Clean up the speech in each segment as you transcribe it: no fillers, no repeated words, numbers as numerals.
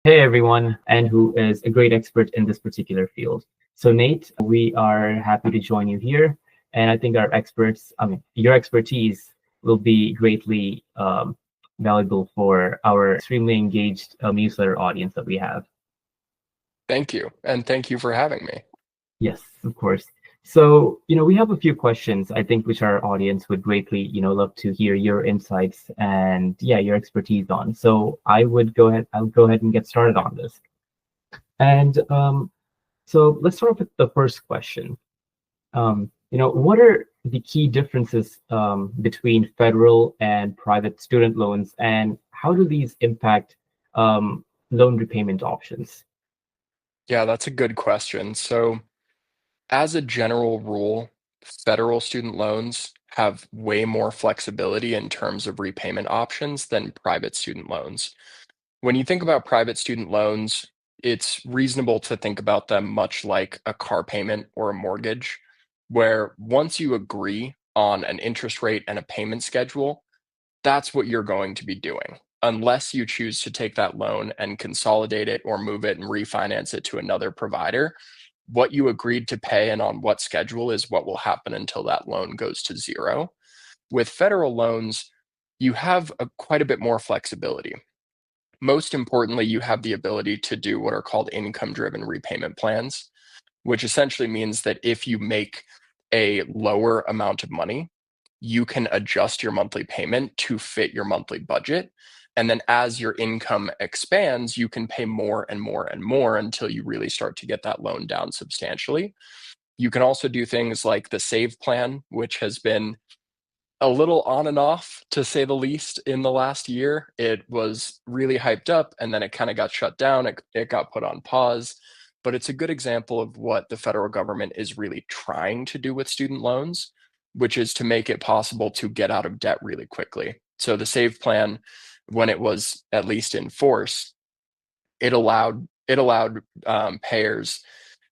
Hey everyone, and who is a great expert in this particular field. So Nate, we are happy to join you here, and I think your expertise will be greatly valuable for our extremely engaged newsletter audience that we have. Thank you. And thank you for having me. Yes, of course. So, we have a few questions I think which our audience would greatly, love to hear your insights and yeah, your expertise on. So I'll go ahead and get started on this. And So let's start off with the first question. What are the key differences between federal and private student loans, and how do these impact loan repayment options? Yeah, that's a good question. So, as a general rule, federal student loans have way more flexibility in terms of repayment options than private student loans. When you think about private student loans, it's reasonable to think about them much like a car payment or a mortgage, where once you agree on an interest rate and a payment schedule, that's what you're going to be doing. Unless you choose to take that loan and consolidate it or move it and refinance it to another provider, what you agreed to pay and on what schedule is what will happen until that loan goes to zero. With federal loans, you have quite a bit more flexibility. Most importantly, you have the ability to do what are called income driven repayment plans, which essentially means that if you make a lower amount of money, you can adjust your monthly payment to fit your monthly budget. And then as your income expands, you can pay more and more and more until you really start to get that loan down substantially. You can also do things like the save plan, which has been a little on and off to say the least in the last year. It was really hyped up and then it kind of got shut down. It got put on pause. But it's a good example of what the federal government is really trying to do with student loans, which is to make it possible to get out of debt really quickly. So the SAVE plan, when it was at least in force, it allowed payers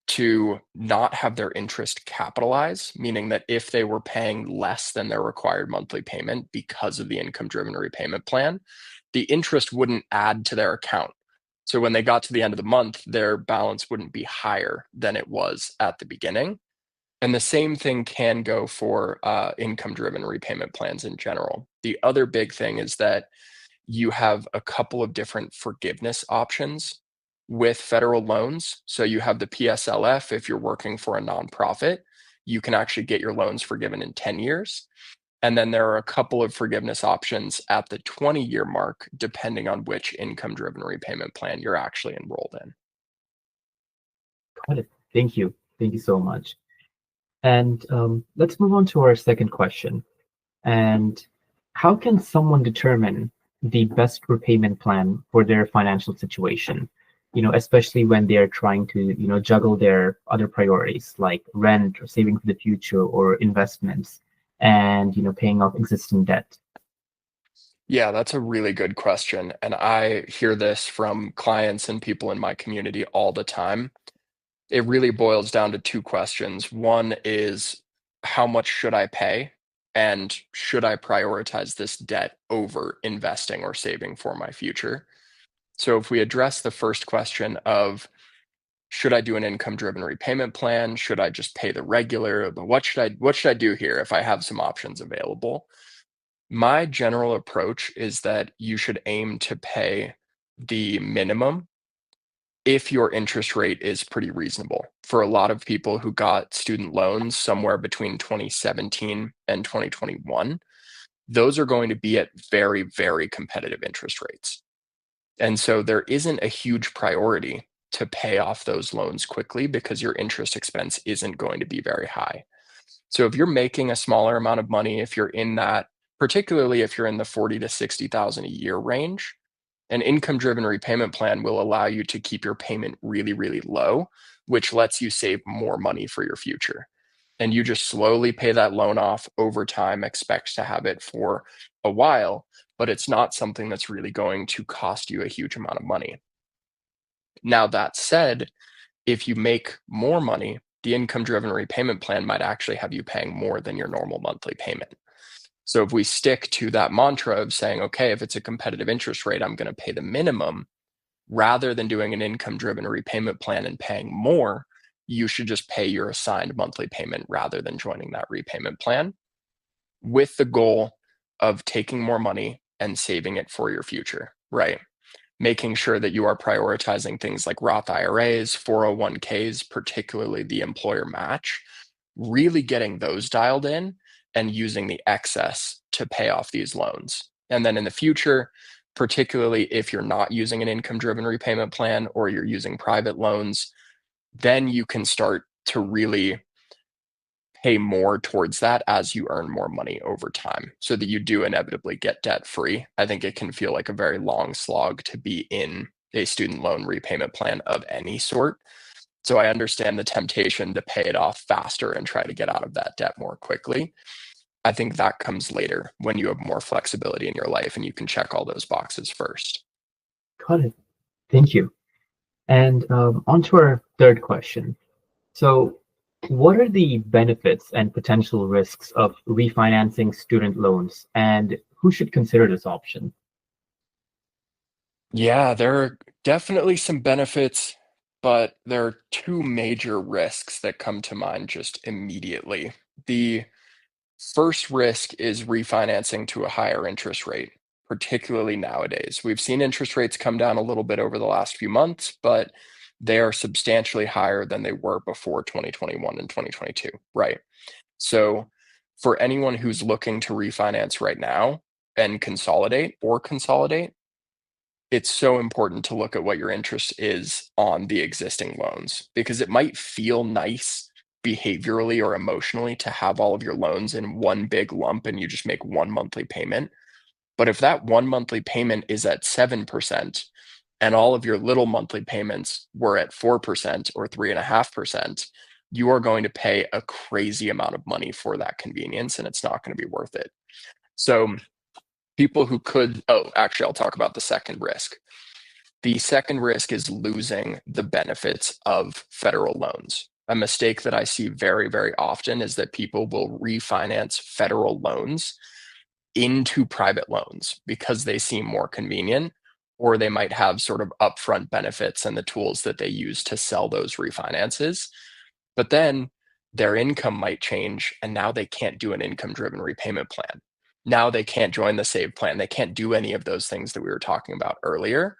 to not have their interest capitalize, meaning that if they were paying less than their required monthly payment because of the income driven repayment plan, the interest wouldn't add to their account. So when they got to the end of the month, their balance wouldn't be higher than it was at the beginning. And the same thing can go for income driven repayment plans in general. The other big thing is that you have a couple of different forgiveness options with federal loans. So you have the PSLF if you're working for a nonprofit, you can actually get your loans forgiven in 10 years. And then there are a couple of forgiveness options at the 20-year mark, depending on which income driven repayment plan you're actually enrolled in. Got it. Thank you. Thank you so much. And let's move on to our second question. And how can someone determine the best repayment plan for their financial situation? Especially when they are trying to, juggle their other priorities like rent or saving for the future or investments and, paying off existing debt. Yeah, that's a really good question. And I hear this from clients and people in my community all the time. It really boils down to two questions. One is, how much should I pay? And should I prioritize this debt over investing or saving for my future? So if we address the first question of, should I do an income driven repayment plan? Should I just pay the regular? But what should I do here if I have some options available? My general approach is that you should aim to pay the minimum if your interest rate is pretty reasonable. For a lot of people who got student loans somewhere between 2017 and 2021, those are going to be at very, very competitive interest rates. And so there isn't a huge priority to pay off those loans quickly because your interest expense isn't going to be very high. So if you're making a smaller amount of money, if you're in that, particularly if you're in the 40 to 60,000 a year range, an income driven repayment plan will allow you to keep your payment really, really low, which lets you save more money for your future. And you just slowly pay that loan off over time, expect to have it for a while, but it's not something that's really going to cost you a huge amount of money. Now, that said, if you make more money, the income driven repayment plan might actually have you paying more than your normal monthly payment. So if we stick to that mantra of saying, okay, if it's a competitive interest rate, I'm going to pay the minimum, rather than doing an income-driven repayment plan and paying more, you should just pay your assigned monthly payment rather than joining that repayment plan, with the goal of taking more money and saving it for your future, right? Making sure that you are prioritizing things like Roth IRAs, 401ks, particularly the employer match, really getting those dialed in and using the excess to pay off these loans. And then in the future, particularly if you're not using an income driven repayment plan or you're using private loans, then you can start to really pay more towards that as you earn more money over time so that you do inevitably get debt free. I think it can feel like a very long slog to be in a student loan repayment plan of any sort. So I understand the temptation to pay it off faster and try to get out of that debt more quickly. I think that comes later when you have more flexibility in your life and you can check all those boxes first. Got it. Thank you. And on to our third question. So, what are the benefits and potential risks of refinancing student loans, and who should consider this option? Yeah, there are definitely some benefits, but there are two major risks that come to mind just immediately. The first risk is refinancing to a higher interest rate, particularly nowadays. We've seen interest rates come down a little bit over the last few months, but they are substantially higher than they were before 2021 and 2022, right? So, for anyone who's looking to refinance right now and consolidate, it's so important to look at what your interest is on the existing loans because it might feel nice behaviorally or emotionally to have all of your loans in one big lump and you just make one monthly payment. But if that one monthly payment is at 7% and all of your little monthly payments were at 4% or 3.5%, you are going to pay a crazy amount of money for that convenience and it's not going to be worth it. So, people who could, oh, actually, I'll talk about the second risk. The second risk is losing the benefits of federal loans. A mistake that I see very, very often is that people will refinance federal loans into private loans because they seem more convenient, or they might have sort of upfront benefits and the tools that they use to sell those refinances. But then their income might change, and now they can't do an income driven repayment plan. Now they can't join the SAVE plan. They can't do any of those things that we were talking about earlier.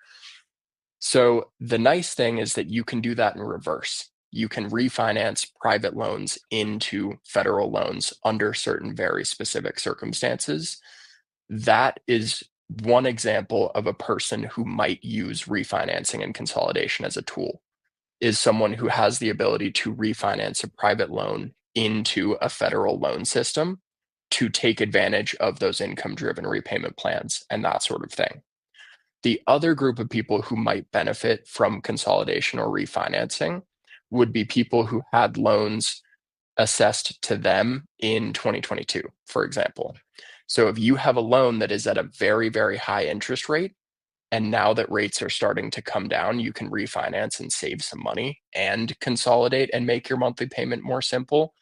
So the nice thing is that you can do that in reverse. You can refinance private loans into federal loans under certain very specific circumstances. That is one example of a person who might use refinancing and consolidation as a tool, is someone who has the ability to refinance a private loan into a federal loan system to take advantage of those income driven repayment plans and that sort of thing. The other group of people who might benefit from consolidation or refinancing would be people who had loans assessed to them in 2022, for example. So if you have a loan that is at a very, very high interest rate, and now that rates are starting to come down, you can refinance and save some money and consolidate and make your monthly payment more simple.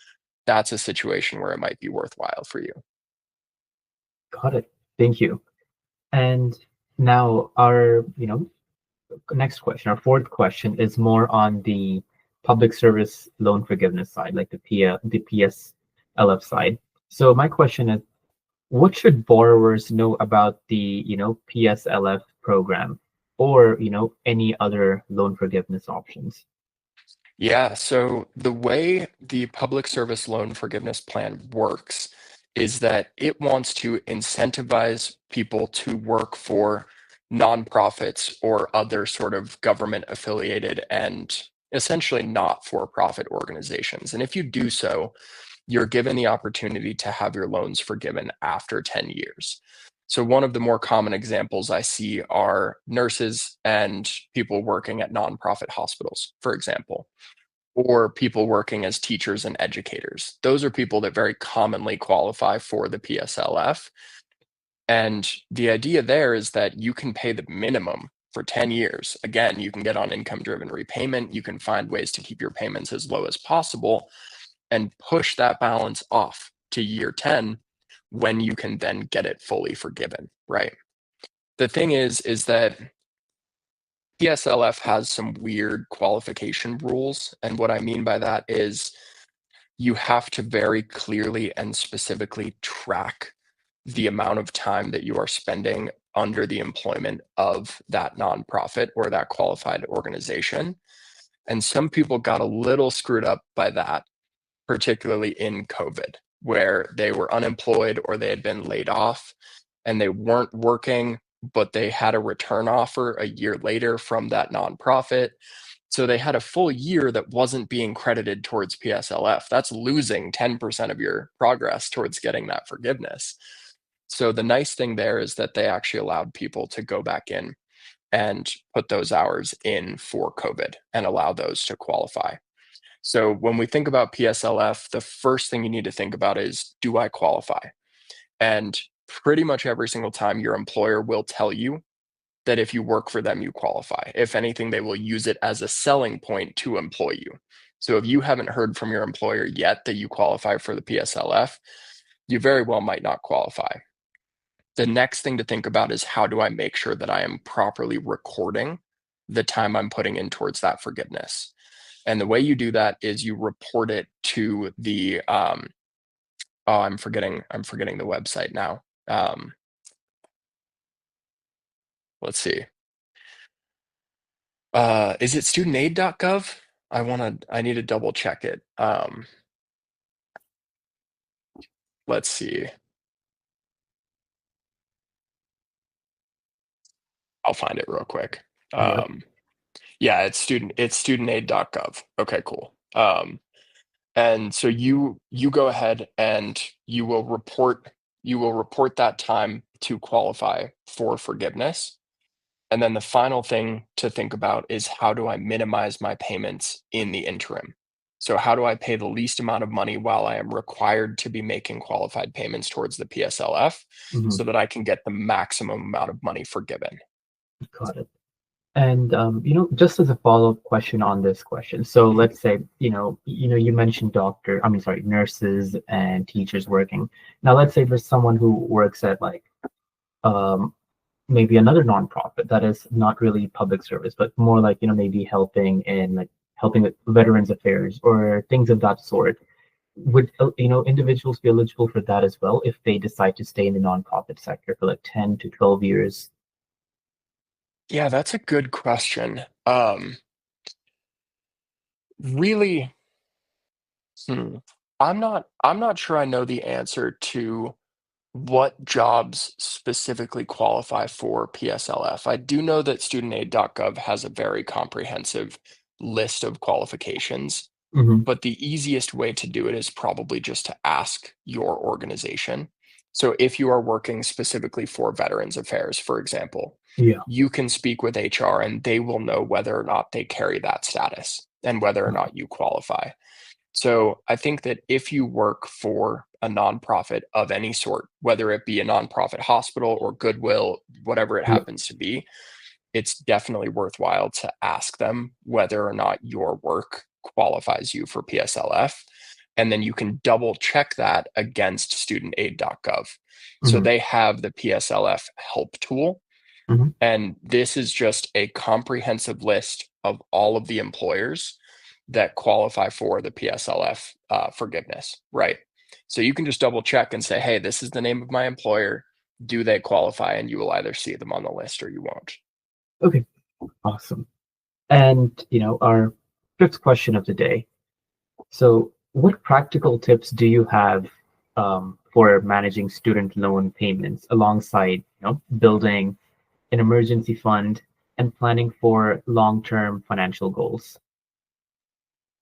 That's a situation where it might be worthwhile for you. Got it. Thank you. And now our, next question, our fourth question is more on the public service loan forgiveness side, like the PSLF side. So my question is, what should borrowers know about the, PSLF program or, any other loan forgiveness options? Yeah, so the way the Public Service Loan Forgiveness Plan works is that it wants to incentivize people to work for nonprofits or other sort of government affiliated and essentially not for profit organizations. And if you do so, you're given the opportunity to have your loans forgiven after 10 years. So, one of the more common examples I see are nurses and people working at nonprofit hospitals, for example, or people working as teachers and educators. Those are people that very commonly qualify for the PSLF. And the idea there is that you can pay the minimum for 10 years. Again, you can get on income driven repayment. You can find ways to keep your payments as low as possible and push that balance off to year 10 when you can then get it fully forgiven, right? The thing is that PSLF has some weird qualification rules. And what I mean by that is you have to very clearly and specifically track the amount of time that you are spending under the employment of that nonprofit or that qualified organization. And some people got a little screwed up by that, particularly in COVID, where they were unemployed or they had been laid off and they weren't working, but they had a return offer a year later from that nonprofit. So they had a full year that wasn't being credited towards PSLF. That's losing 10% of your progress towards getting that forgiveness. So the nice thing there is that they actually allowed people to go back in and put those hours in for COVID and allow those to qualify. So when we think about PSLF, the first thing you need to think about is, do I qualify? And pretty much every single time your employer will tell you that if you work for them, you qualify. If anything, they will use it as a selling point to employ you. So if you haven't heard from your employer yet that you qualify for the PSLF, you very well might not qualify. The next thing to think about is, how do I make sure that I am properly recording the time I'm putting in towards that forgiveness? And the way you do that is you report it to the I'm forgetting the website now. Let's see. Is it studentaid.gov? I need to double check it. Let's see. I'll find it real quick. Yeah. Yeah, it's studentaid.gov. Okay, cool. And so you go ahead and you will report that time to qualify for forgiveness. And then the final thing to think about is, how do I minimize my payments in the interim? So how do I pay the least amount of money while I am required to be making qualified payments towards the PSLF Mhm. so that I can get the maximum amount of money forgiven? Got it. And just as a follow-up question on this question, so let's say you mentioned nurses and teachers working. Now, let's say there's someone who works at like um, maybe another nonprofit that is not really public service, but more like maybe helping with Veterans Affairs or things of that sort. Would individuals be eligible for that as well if they decide to stay in the nonprofit sector for like 10 to 12 years? Yeah, that's a good question. Really, hmm, I'm not sure I know the answer to what jobs specifically qualify for PSLF. I do know that studentaid.gov has a very comprehensive list of qualifications, Hmm. but the easiest way to do it is probably just to ask your organization. So if you are working specifically for Veterans Affairs, for example, Yeah. you can speak with HR and they will know whether or not they carry that status and whether or not you qualify. So I think that if you work for a nonprofit of any sort, whether it be a nonprofit hospital or Goodwill, whatever it Yeah. happens to be, it's definitely worthwhile to ask them whether or not your work qualifies you for PSLF. And then you can double check that against studentaid.gov. So Hmm. they have the PSLF help tool. Hmm. And this is just a comprehensive list of all of the employers that qualify for the PSLF forgiveness, right? So you can just double check and say, hey, this is the name of my employer. Do they qualify? And you will either see them on the list or you won't. Okay. Awesome. And our fifth question of the day. So, what practical tips do you have for managing student loan payments alongside, building an emergency fund and planning for long-term financial goals?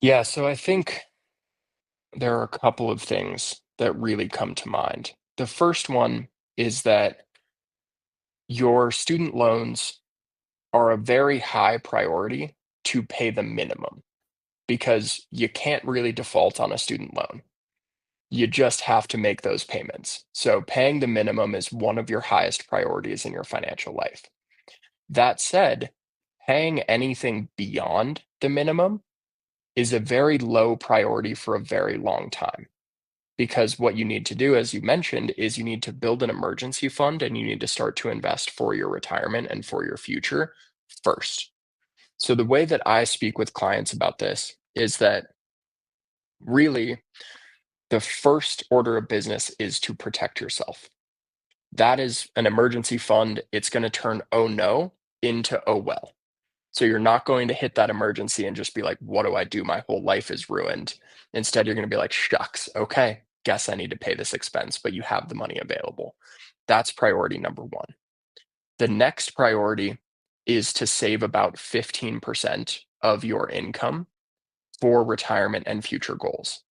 Yeah, so I think there are a couple of things that really come to mind. The first one is that your student loans are a very high priority to pay the minimum, because you can't really default on a student loan. You just have to make those payments. So paying the minimum is one of your highest priorities in your financial life. That said, paying anything beyond the minimum is a very low priority for a very long time. Because what you need to do, as you mentioned, is you need to build an emergency fund and you need to start to invest for your retirement and for your future first. So the way that I speak with clients about this is that really the first order of business is to protect yourself. That is an emergency fund. It's going to turn oh no into oh well. So you're not going to hit that emergency and just be like, what do I do? My whole life is ruined. Instead, you're going to be like, shucks, okay, guess I need to pay this expense, but you have the money available. That's priority number one. The next priority is to save about 15% of your income for retirement and future goals.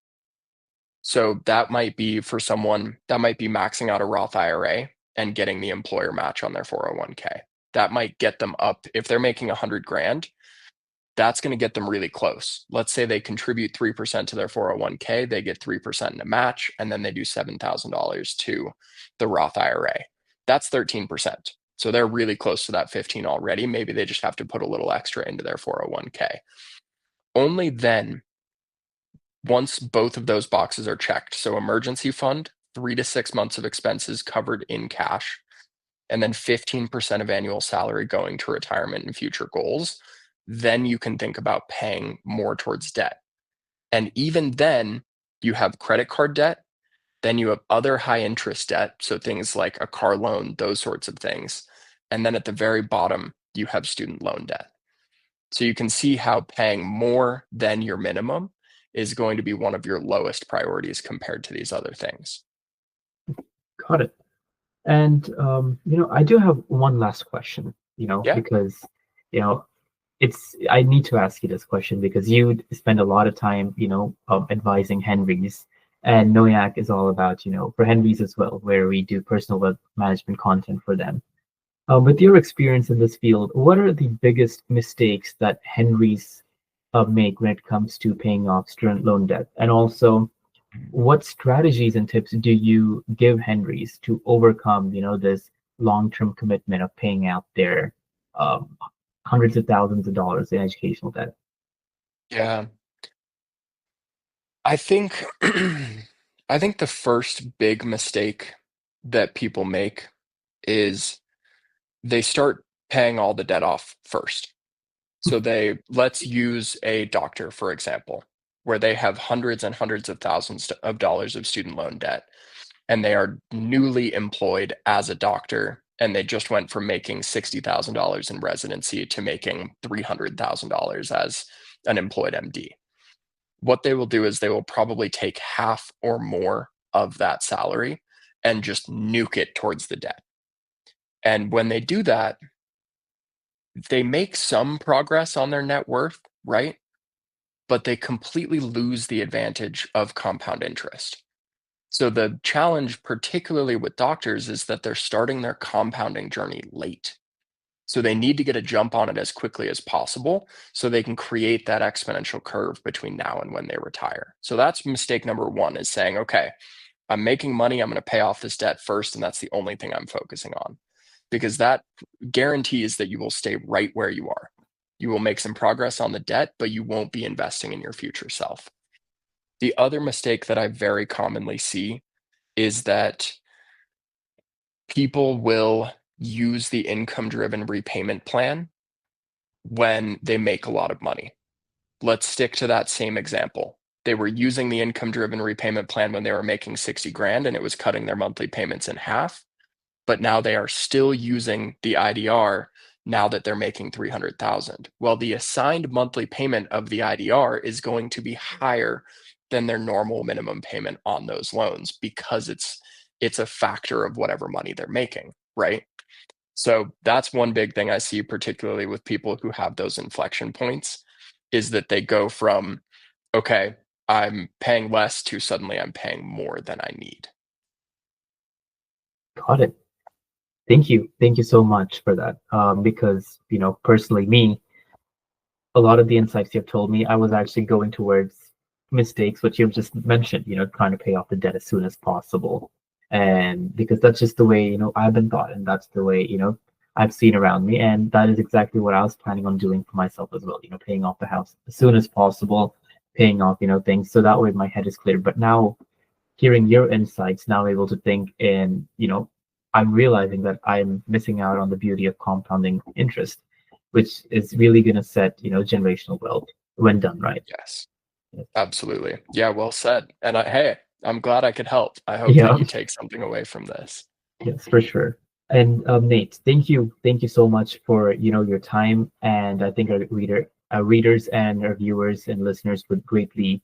So that might be for someone that might be maxing out a Roth IRA and getting the employer match on their 401k. That might get them up if they're making 100 grand. That's going to get them really close. Let's say they contribute 3% to their 401k, they get 3% in a match, and then they do $7,000 to the Roth IRA. That's 13%. So they're really close to that 15 already. Maybe they just have to put a little extra into their 401k. Only then, once both of those boxes are checked, so emergency fund, 3 to 6 months of expenses covered in cash, and then 15% of annual salary going to retirement and future goals, then you can think about paying more towards debt. And even then, you have credit card debt, then you have other high interest debt, so things like a car loan, those sorts of things. And then at the very bottom, you have student loan debt. So you can see how paying more than your minimum is going to be one of your lowest priorities compared to these other things. Got it. And I do have one last question, Yeah. because you know I need to ask you this question because you spend a lot of time, advising Henrys, and Noyak is all about, for Henrys as well, where we do personal wealth management content for them. With your experience in this field, what are the biggest mistakes that Henrys make when it comes to paying off student loan debt? And also, what strategies and tips do you give Henrys to overcome, this long-term commitment of paying out their um, hundreds of thousands of dollars in educational debt? Yeah. I think I think the first big mistake that people make is they start paying all the debt off first. So let's use a doctor, for example, where they have hundreds and hundreds of thousands of dollars of student loan debt, and they are newly employed as a doctor, and they just went from making $60,000 in residency to making $300,000 as an employed MD. What they will do is they will probably take half or more of that salary and just nuke it towards the debt. And when they do that, they make some progress on their net worth, right? But they completely lose the advantage of compound interest. So the challenge, particularly with doctors, is that they're starting their compounding journey late. So they need to get a jump on it as quickly as possible so they can create that exponential curve between now and when they retire. So that's mistake number one, is saying, okay, I'm making money, I'm going to pay off this debt first, and that's the only thing I'm focusing on. Because that guarantees that you will stay right where you are. You will make some progress on the debt, but you won't be investing in your future self. The other mistake that I very commonly see is that people will use the income-driven repayment plan when they make a lot of money. Let's stick to that same example. They were using the income-driven repayment plan when they were making 60 grand and it was cutting their monthly payments in half, but now they are still using the IDR now that they're making 300,000. Well, the assigned monthly payment of the IDR is going to be higher than their normal minimum payment on those loans because it's a factor of whatever money they're making, right? So that's one big thing I see, particularly with people who have those inflection points, is that they go from, okay, I'm paying less to suddenly I'm paying more than I need. Got it. Thank you. Thank you so much for that. Because, personally, me, a lot of the insights you've told me, I was actually going towards mistakes, which you've just mentioned, trying to pay off the debt as soon as possible. And because that's just the way, I've been taught, and that's the way, I've seen around me. And that is exactly what I was planning on doing for myself as well, paying off the house as soon as possible, paying off, things. So that way my head is clear. But now hearing your insights, now able to think in, I'm realizing that I'm missing out on the beauty of compounding interest. which is really going to set, generational wealth when done right. Yes, Yes. absolutely. Yeah, well said. And hey, I'm glad I could help. I hope that Yeah. you take something away from this. Yes, for sure. And Nate, thank you so much for your time. And I think our readers and our viewers and listeners would greatly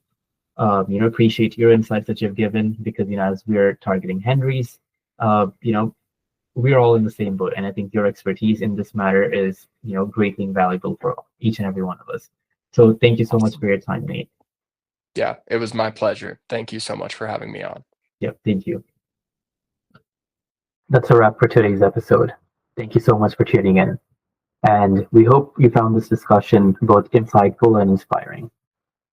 appreciate your insights that you've given because as we're targeting Henrys, we're all in the same boat, and I think your expertise in this matter is greatly invaluable for each and every one of us. So thank you so much Awesome. for your time, Nate. Yeah, it was my pleasure. Thank you so much for having me on. Yep, thank you. That's a wrap for today's episode. Thank you so much for tuning in. And we hope you found this discussion both insightful and inspiring.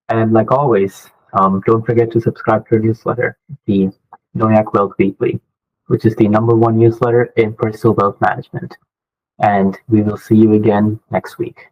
And like always, don't forget to subscribe to our newsletter, the Noyak Wealth Weekly, which is the #1 newsletter in personal wealth management. And we will see you again next week.